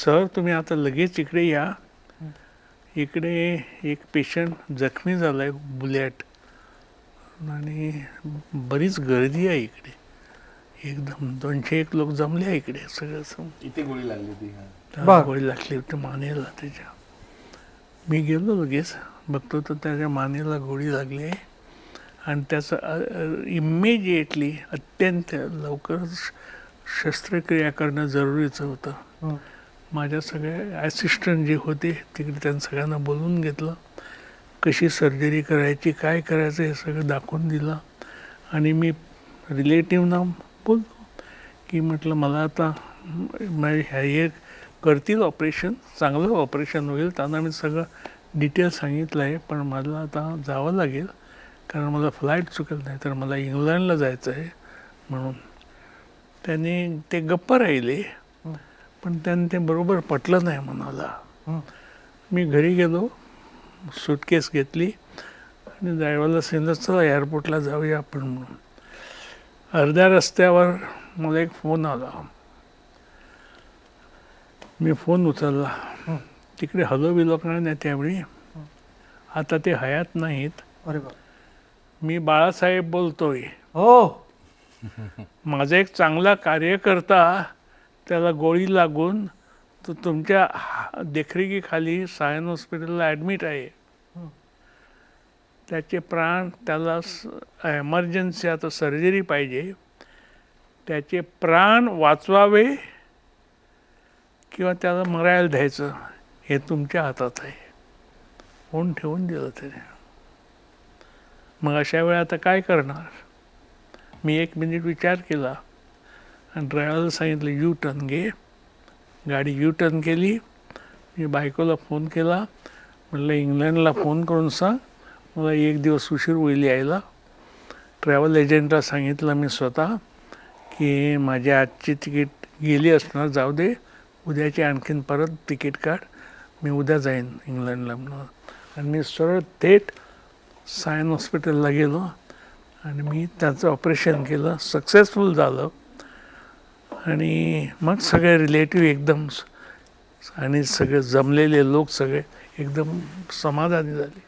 Sir तुम्ही आता लगेच इकडे या, इकडे एक पेशंट जखमी झाला आहे बुलेट, आणि बरीच गर्दी आहे इकडे, एकदम 201 लोक जमले आहे इकडे सगळं. इथे गोळी लागली होती. गोळी लागली होती मानेला त्याच्या. मी गेलो लगेच, बघतो तर त्याच्या मानेला गोळी लागली आहे आणि त्याचं इमिजिएटली अत्यंत लवकर शस्त्रक्रिया करणं जरुरीचं होतं. माझ्या सगळे ॲसिस्टंट जे होते तिकडे त्यांना सगळ्यांना बोलवून घेतलं, कशी सर्जरी करायची, काय करायचं हे सगळं दाखवून दिलं. आणि मी रिलेटिव्हना बोलतो की म्हटलं मला आता हे करतील ऑपरेशन, चांगलं ऑपरेशन होईल, त्यांना मी सगळं डिटेल सांगितलं आहे, पण मला आता जावं लागेल कारण मला फ्लाईट चुकेल, नाही तर मला इंग्लंडला जायचं आहे म्हणून. त्यांनी ते गप्प राहिले, पण त्यांनी ते बरोबर पटलं नाही मनाला. मी घरी गेलो, सूटकेस घेतली आणि ड्रायव्हरला सांगितलं चला एअरपोर्टला जाऊया आपण म्हणून. अर्ध्या रस्त्यावर मला एक फोन आला. मी फोन उचलला. तिकडे हलो बिलो काय नाही त्यावेळी, आता ते हयात नाहीत. अरे बा, मी बाळासाहेब बोलतोय. हो, माझा एक चांगला कार्यकर्ता त्याला गोळी लागून तो तुमच्या देखरेखीखाली सायन हॉस्पिटलला ॲडमिट आहे. त्याचे प्राण, त्याला एमर्जन्सी आता सर्जरी पाहिजे, त्याचे प्राण वाचवावे किंवा त्याला मरायला द्यायचं हे तुमच्या हातात आहे. फोन ठेवून दिलं त्याने. मग अशा वेळा आता काय करणार? मी 1 मिनिट विचार केला आणि ड्रायव्हरला सांगितलं यू टर्न घे. गाडी यू टर्न केली. मी बायकोला फोन केला, म्हटलं इंग्लंडला फोन करून सांग मला 1 दिवस उशीर होईल यायला. ट्रॅव्हल एजंटला सांगितलं मी स्वतः की माझी आजची तिकीट गेली असणार, जाऊ दे, उद्याची आणखीन परत तिकीट काढ, मी उद्या जाईन इंग्लंडला म्हणून. आणि मी सरळ थेट सायन हॉस्पिटलला गेलो आणि मी त्याचं ऑपरेशन केलं, सक्सेसफुल झालं. आणि मग सगळे रिलेटिव्ह एकदम आणि सगळे जमलेले लोक सगळे एकदम समाधानी झाले.